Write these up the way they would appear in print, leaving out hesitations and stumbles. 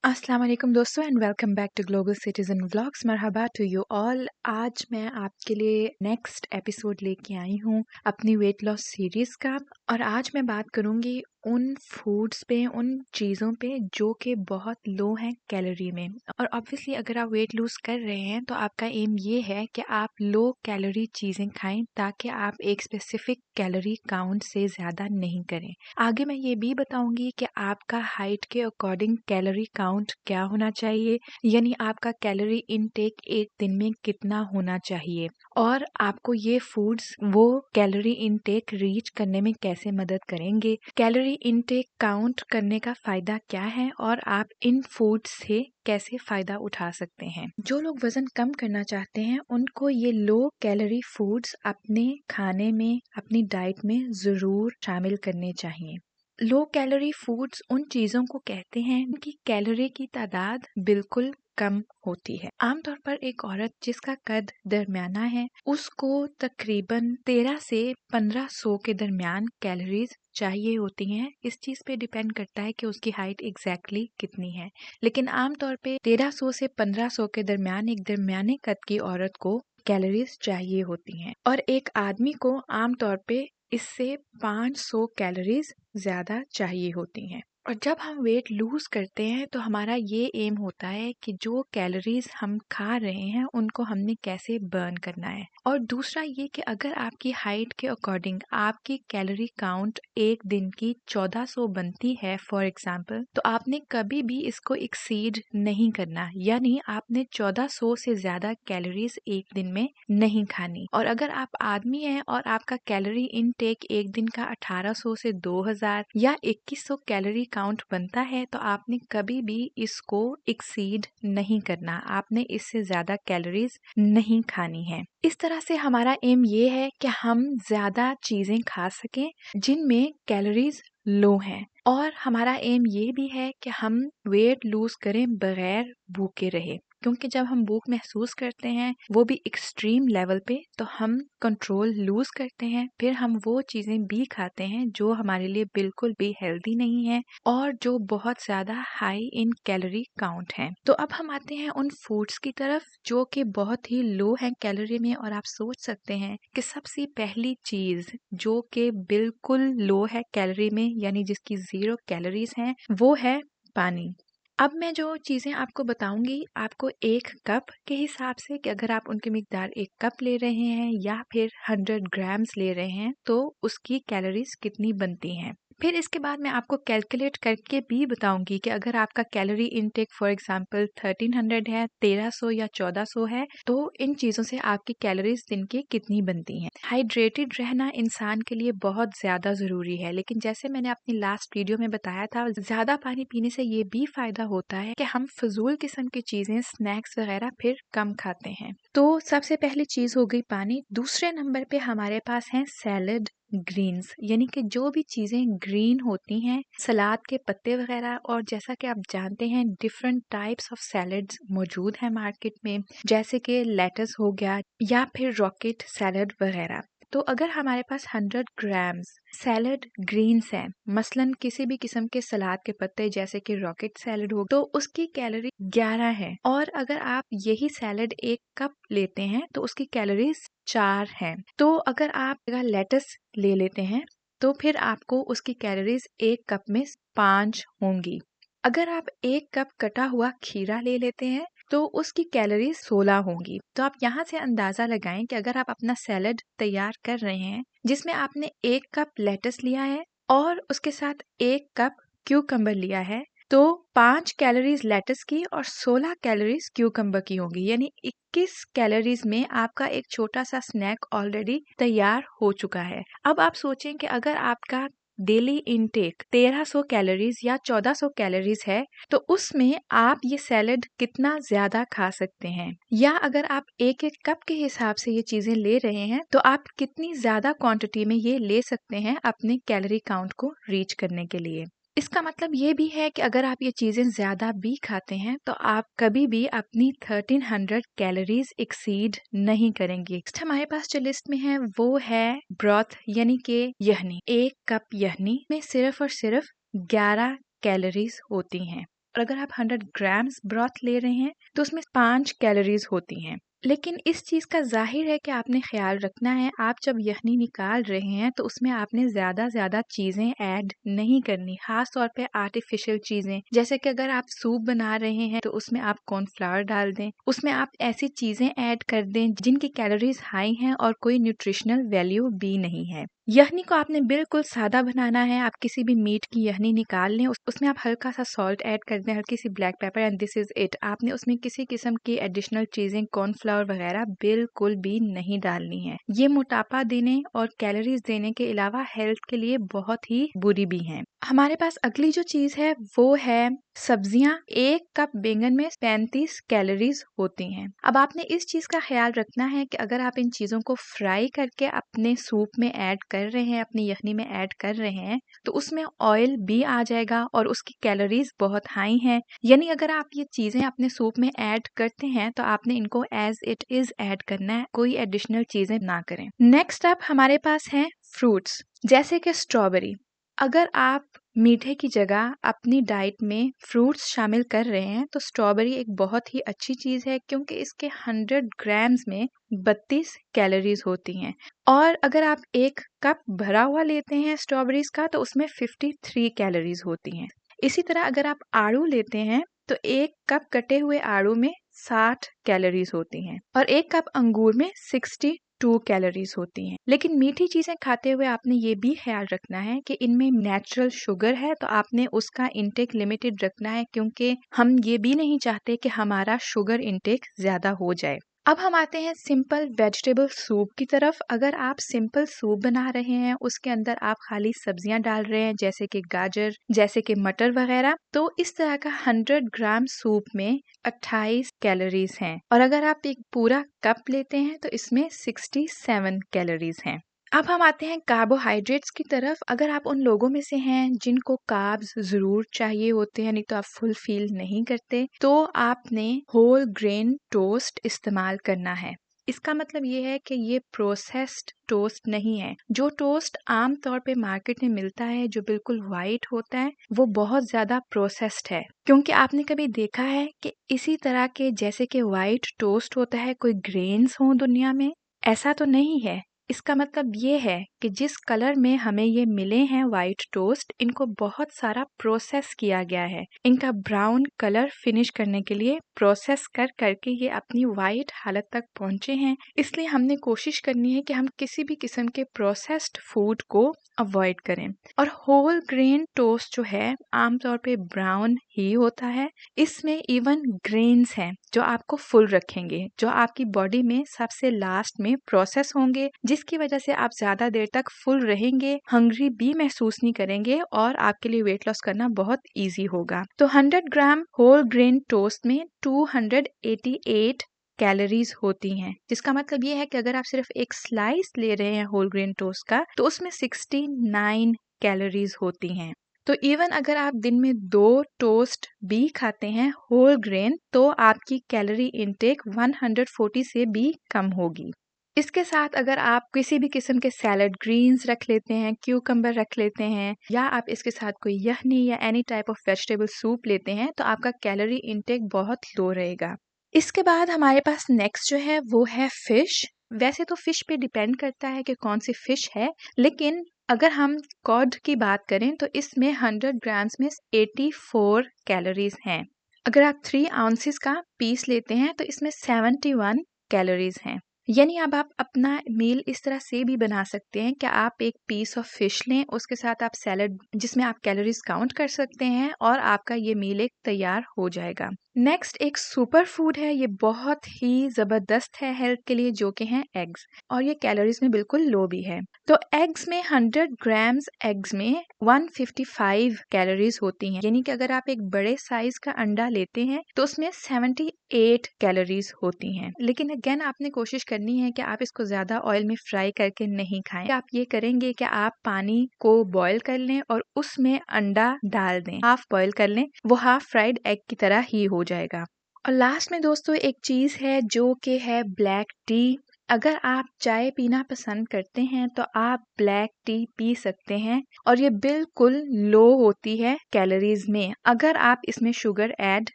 अस्सलाम वालेकुम दोस्तों and welcome back to global citizen vlogs. मरहबा टू यू ऑल। आज मैं आपके लिए नेक्स्ट एपिसोड लेके आई हूँ अपनी वेट लॉस सीरीज़ का, और आज मैं बात करूँगी उन फूड्स पे, उन चीज़ों पे जो कि बहुत लो हैं कैलोरी में। और ऑब्वियसली अगर आप वेट लूज़ कर रहे हैं तो आपका एम ये है कि आप लो कैलोरी चीज़ें खाएं ताकि आप एक स्पेसिफिक कैलोरी काउंट से ज़्यादा नहीं करें। आगे मैं ये भी बताऊंगी कि आपका हाइट के अकॉर्डिंग कैलोरी काउंट क्या होना चाहिए, यानी आपका कैलोरी इनटेक एक दिन में कितना होना चाहिए, और आपको ये फूड्स वो कैलोरी इनटेक रीच करने में कैसे मदद करेंगे, कैलोरी इनटेक काउंट करने का फायदा क्या है, और आप इन फूड्स से कैसे फायदा उठा सकते हैं। जो लोग वजन कम करना चाहते हैं उनको ये लो कैलोरी फूड्स अपने खाने में, अपनी डाइट में जरूर शामिल करने चाहिए। लो कैलोरी फूड्स उन चीज़ों को कहते हैं कि कैलोरी की तादाद बिल्कुल कम होती है। आमतौर पर एक औरत जिसका कद दरमियाना है उसको तकरीबन 13 से 1500 के दरमियान कैलोरीज चाहिए होती हैं। इस चीज़ पे डिपेंड करता है कि उसकी हाइट एग्जैक्टली कितनी है, लेकिन आमतौर पे 1300 से 1500 के दरमियान एक दरमियाने कद की औरत को कैलोरीज चाहिए होती हैं, और एक आदमी को आमतौर पे इससे 500 कैलोरीज ज़्यादा चाहिए होती हैं। और जब हम वेट लूज करते हैं तो हमारा ये एम होता है कि जो कैलोरीज हम खा रहे हैं उनको हमने कैसे बर्न करना है। और दूसरा ये कि अगर आपकी हाइट के अकॉर्डिंग आपकी कैलोरी काउंट एक दिन की 1400 बनती है फॉर एग्जांपल, तो आपने कभी भी इसको एक्सीड नहीं करना, यानी आपने 1400 से ज़्यादा कैलोरीज एक दिन में नहीं खानी। और अगर आप आदमी हैं और आपका कैलोरी इनटेक एक दिन का 1800 से 2000 या 2100 कैलोरी काउंट बनता है तो आपने कभी भी इसको एक्सीड नहीं करना, आपने इससे ज्यादा कैलोरीज नहीं खानी है। इस तरह से हमारा एम ये है कि हम ज्यादा चीजें खा सकें जिनमें कैलोरीज लो हैं, और हमारा एम ये भी है कि हम वेट लूज करें बगैर भूखे रहे, क्योंकि जब हम भूख महसूस करते हैं वो भी एक्सट्रीम लेवल पे तो हम कंट्रोल लूज करते हैं, फिर हम वो चीज़ें भी खाते हैं जो हमारे लिए बिल्कुल भी हेल्दी नहीं है और जो बहुत ज़्यादा हाई इन कैलोरी काउंट हैं। तो अब हम आते हैं उन फूड्स की तरफ जो कि बहुत ही लो है कैलोरी में, और आप सोच सकते हैं कि सबसे पहली चीज़ जो कि बिल्कुल लो है कैलोरी में, यानी जिसकी 0 कैलोरीज हैं, वो है पानी। अब मैं जो चीज़ें आपको बताऊंगी आपको एक कप के हिसाब से, कि अगर आप उनकी मिकदार एक कप ले रहे हैं या फिर 100 ग्राम्स ले रहे हैं तो उसकी कैलोरीज कितनी बनती हैं। फिर इसके बाद मैं आपको कैलकुलेट करके भी बताऊंगी कि अगर आपका कैलोरी इनटेक फॉर एग्जांपल 1300 है, 1300 या 1400 है, तो इन चीज़ों से आपकी कैलोरीज दिन की कितनी बनती हैं। हाइड्रेटेड रहना इंसान के लिए बहुत ज़्यादा ज़रूरी है, लेकिन जैसे मैंने अपनी लास्ट वीडियो में बताया था, ज़्यादा पानी पीने से ये भी फायदा होता है कि हम फजूल किस्म की चीज़ें, स्नैक्स वगैरह फिर कम खाते हैं। तो सबसे पहली चीज़ हो गई पानी। दूसरे नंबर पे हमारे पास है सैलड ग्रीन्स, यानी कि जो भी चीज़ें ग्रीन होती हैं, सलाद के पत्ते वगैरह, और जैसा कि आप जानते हैं डिफरेंट टाइप्स ऑफ सैलड्स मौजूद हैं मार्केट में, जैसे कि लेटस हो गया या फिर रॉकेट सैलड वगैरह। तो अगर हमारे पास 100 ग्राम्स सैलड ग्रीन्स हैं, मसलन किसी भी किस्म के सलाद के पत्ते जैसे कि रॉकेट सैलड हो, तो उसकी कैलोरी 11 है, और अगर आप यही सैलड एक कप लेते हैं तो उसकी कैलोरीज 4 हैं। तो अगर आप लेटस ले लेते हैं तो फिर आपको उसकी कैलोरीज एक कप में 5 होंगी। अगर आप एक कप कटा हुआ खीरा ले लेते हैं तो उसकी कैलोरीज 16 होंगी। तो आप यहाँ से अंदाजा लगाएं कि अगर आप अपना सैलड तैयार कर रहे हैं जिसमें आपने एक कप लेटस लिया है और उसके साथ एक कप क्यूकम्बर लिया है, तो 5 कैलोरीज लेटस की और 16 कैलोरीज क्यूकम्बर की होंगी, यानी 21 कैलोरीज में आपका एक छोटा सा स्नैक ऑलरेडी तैयार हो चुका है। अब आप सोचें कि अगर आपका डेली इनटेक 1300 कैलोरीज या 1400 कैलोरीज है तो उसमें आप ये सैलड कितना ज्यादा खा सकते हैं, या अगर आप एक एक कप के हिसाब से ये चीजें ले रहे हैं तो आप कितनी ज्यादा क्वांटिटी में ये ले सकते हैं अपने कैलोरी काउंट को रीच करने के लिए। इसका मतलब ये भी है कि अगर आप ये चीज़ें ज़्यादा भी खाते हैं तो आप कभी भी अपनी 1300 कैलोरीज एक्सीड नहीं करेंगे। नेक्स्ट हमारे पास जो लिस्ट में है वो है ब्रॉथ, यानी कि यहनी। एक कप यहनी में सिर्फ और सिर्फ 11 कैलोरीज होती हैं। और अगर आप 100 ग्राम्स ब्रॉथ ले रहे हैं तो उसमें 5 कैलोरीज होती हैं। लेकिन इस चीज़ का ज़ाहिर है कि आपने ख्याल रखना है, आप जब यखनी निकाल रहे हैं तो उसमें आपने ज़्यादा चीज़ें ऐड नहीं करनी, खास तौर पे आर्टिफिशियल चीज़ें। जैसे कि अगर आप सूप बना रहे हैं तो उसमें आप कॉर्नफ्लावर डाल दें, उसमें आप ऐसी चीज़ें ऐड कर दें जिनकी कैलोरीज हाई हैं और कोई न्यूट्रिशनल वैल्यू भी नहीं है। यखनी को आपने बिल्कुल सादा बनाना है। आप किसी भी मीट की यखनी निकाल लें, उसमें आप हल्का सा सॉल्ट ऐड कर दें, हल्की सी black pepper, and this is it. आपने उसमें किसी किस्म की एडिशनल चीजें, कॉर्नफ्लावर वगैरह बिल्कुल भी नहीं डालनी है। ये मोटापा देने और कैलोरीज देने के अलावा हेल्थ के लिए बहुत ही बुरी भी हैं। हमारे पास अगली जो चीज है वो है सब्जियां। 1 कप बैंगन में 35 कैलोरीज होती हैं। अब आपने इस चीज का ख्याल रखना है कि अगर आप इन चीजों को फ्राई करके अपने सूप में ऐड कर रहे हैं, अपनी यखनी में ऐड कर रहे हैं, तो उसमें ऑयल भी आ जाएगा और उसकी कैलोरीज बहुत हाई हैं। यानी अगर आप ये चीजें अपने सूप में ऐड करते हैं तो आपने इनको एज इट इज ऐड करना है, कोई एडिशनल चीजें ना करें। नेक्स्ट अप हमारे पास है फ्रूट्स, जैसे कि स्ट्रॉबेरी। अगर आप मीठे की जगह अपनी डाइट में फ्रूट्स शामिल कर रहे हैं तो स्ट्रॉबेरी एक बहुत ही अच्छी चीज़ है, क्योंकि इसके 100 ग्राम्स में 32 कैलोरीज होती हैं। और अगर आप 1 कप भरा हुआ लेते हैं स्ट्रॉबेरीज का तो उसमें 53 कैलोरीज होती हैं। इसी तरह अगर आप आड़ू लेते हैं तो 1 कप कटे हुए आड़ू में 60 कैलोरीज होती हैं और 1 कप अंगूर में 62 कैलोरीज होती हैं। लेकिन मीठी चीजें खाते हुए आपने ये भी ख्याल रखना है कि इनमें नेचुरल शुगर है, तो आपने उसका इंटेक लिमिटेड रखना है, क्योंकि हम ये भी नहीं चाहते कि हमारा शुगर इंटेक ज्यादा हो जाए। अब हम आते हैं सिंपल वेजिटेबल सूप की तरफ। अगर आप सिंपल सूप बना रहे हैं, उसके अंदर आप खाली सब्जियां डाल रहे हैं जैसे कि गाजर, जैसे कि मटर वगैरह, तो इस तरह का 100 ग्राम सूप में 28 कैलोरीज हैं। और अगर आप एक पूरा कप लेते हैं तो इसमें 67 कैलोरीज हैं। अब हम आते हैं कार्बोहाइड्रेट्स की तरफ। अगर आप उन लोगों में से हैं जिनको कार्ब्स जरूर चाहिए होते हैं, नहीं तो आप फुल फील नहीं करते, तो आपने होल ग्रेन टोस्ट इस्तेमाल करना है। इसका मतलब ये है कि ये प्रोसेस्ड टोस्ट नहीं है। जो टोस्ट आम तौर पे मार्केट में मिलता है जो बिल्कुल वाइट होता है, वो बहुत ज्यादा प्रोसेस्ड है। क्योंकि आपने कभी देखा है कि इसी तरह के जैसे कि वाइट टोस्ट होता है कोई ग्रेन्स हो दुनिया में? ऐसा तो नहीं है। इसका मतलब ये है कि जिस कलर में हमें ये मिले हैं वाइट टोस्ट, इनको बहुत सारा प्रोसेस किया गया है। इनका ब्राउन कलर फिनिश करने के लिए प्रोसेस कर करके ये अपनी वाइट हालत तक पहुंचे हैं। इसलिए हमने कोशिश करनी है कि हम किसी भी किस्म के प्रोसेस्ड फूड को अवॉइड करें। और होल ग्रेन टोस्ट जो है आमतौर पे ब्राउन ही होता है। इसमें इवन ग्रेन्स हैं जो आपको फुल रखेंगे, जो आपकी बॉडी में सबसे लास्ट में प्रोसेस होंगे, जिसकी वजह से आप ज्यादा देर तक फुल रहेंगे, हंग्री भी महसूस नहीं करेंगे और आपके लिए वेट लॉस करना बहुत इजी होगा। तो 100 ग्राम होल ग्रेन टोस्ट में 288 कैलोरीज होती हैं, जिसका मतलब ये है कि अगर आप सिर्फ एक स्लाइस ले रहे हैं होल ग्रेन टोस्ट का तो उसमें 69 कैलोरीज होती हैं। तो इवन अगर आप दिन में 2 टोस्ट भी खाते हैं होल ग्रेन तो आपकी कैलोरी इनटेक 140 से भी कम होगी। इसके साथ अगर आप किसी भी किस्म के सैलड ग्रीन्स रख लेते हैं, क्यूकम्बर रख लेते हैं, या आप इसके साथ कोई यखनी या any type of vegetable soup लेते हैं तो आपका कैलोरी इनटेक बहुत लो रहेगा। इसके बाद हमारे पास नेक्स्ट जो है वो है फिश। वैसे तो फिश पे डिपेंड करता है कि कौन सी फिश है, लेकिन अगर हम कॉड की बात करें तो इसमें 100 ग्राम्स में 84 कैलोरीज हैं। अगर आप 3 आउंसेस का पीस लेते हैं तो इसमें 71 कैलोरीज हैं। यानी अब आप अपना मील इस तरह से भी बना सकते हैं कि आप एक पीस ऑफ फिश लें, उसके साथ आप सैलड जिसमें आप कैलोरीज काउंट कर सकते हैं और आपका ये मील एक तैयार हो जाएगा। नेक्स्ट एक सुपर फूड है, ये बहुत ही जबरदस्त है हेल्थ के लिए, जो कि हैं एग्स, और ये कैलोरीज में बिल्कुल लो भी है। तो एग्स में 100 ग्राम्स एग्स में 155 कैलोरीज होती हैं। यानी कि अगर आप एक बड़े साइज का अंडा लेते हैं तो उसमें 78 कैलोरीज होती हैं। लेकिन अगेन आपने कोशिश करनी है कि आप इसको ज्यादा ऑयल में फ्राई करके नहीं खाएं। आप ये करेंगे कि आप पानी को बॉईल कर लें और उसमें अंडा डाल दें, हाफ बॉईल कर लें, वो हाफ फ्राइड एग की तरह ही हो जाएगा। और लास्ट में दोस्तों एक चीज है जो कि है ब्लैक टी। अगर आप चाय पीना पसंद करते हैं तो आप ब्लैक टी पी सकते हैं और ये बिल्कुल लो होती है कैलोरीज में अगर आप इसमें शुगर ऐड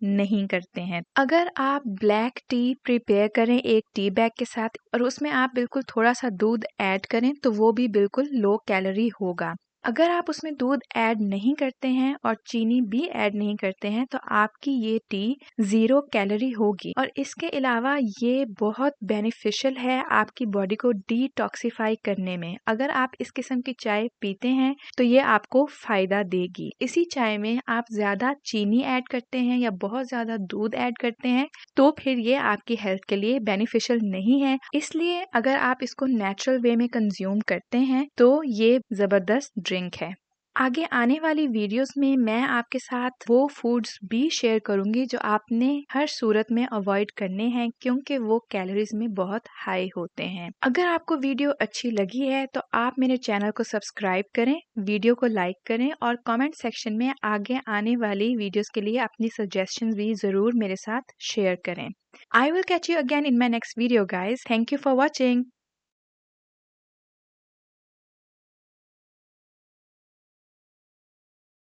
नहीं करते हैं। अगर आप ब्लैक टी प्रिपेयर करें एक टी बैग के साथ और उसमें आप बिल्कुल थोड़ा सा दूध ऐड करें तो वो भी बिल्कुल लो कैलोरी होगा। अगर आप उसमें दूध ऐड नहीं करते हैं और चीनी भी ऐड नहीं करते हैं तो आपकी ये टी 0 कैलोरी होगी और इसके अलावा ये बहुत बेनिफिशियल है आपकी बॉडी को डिटॉक्सिफाई करने में। अगर आप इस किस्म की चाय पीते हैं तो ये आपको फायदा देगी। इसी चाय में आप ज्यादा चीनी ऐड करते हैं या बहुत ज्यादा दूध ऐड करते हैं तो फिर ये आपकी हेल्थ के लिए बेनिफिशियल नहीं है। इसलिए अगर आप इसको नेचुरल वे में कंज्यूम करते हैं तो ये जबरदस्त ड्रिंक है। आगे आने वाली वीडियोस में मैं आपके साथ वो फूड्स भी शेयर करूंगी जो आपने हर सूरत में अवॉइड करने हैं क्योंकि वो कैलोरीज में बहुत हाई होते हैं। अगर आपको वीडियो अच्छी लगी है तो आप मेरे चैनल को सब्सक्राइब करें, वीडियो को लाइक करें और कमेंट सेक्शन में आगे आने वाली वीडियोस के लिए अपनी सजेशंस भी जरूर मेरे साथ शेयर करें। I will catch you again in my next video guys. Thank you for watching.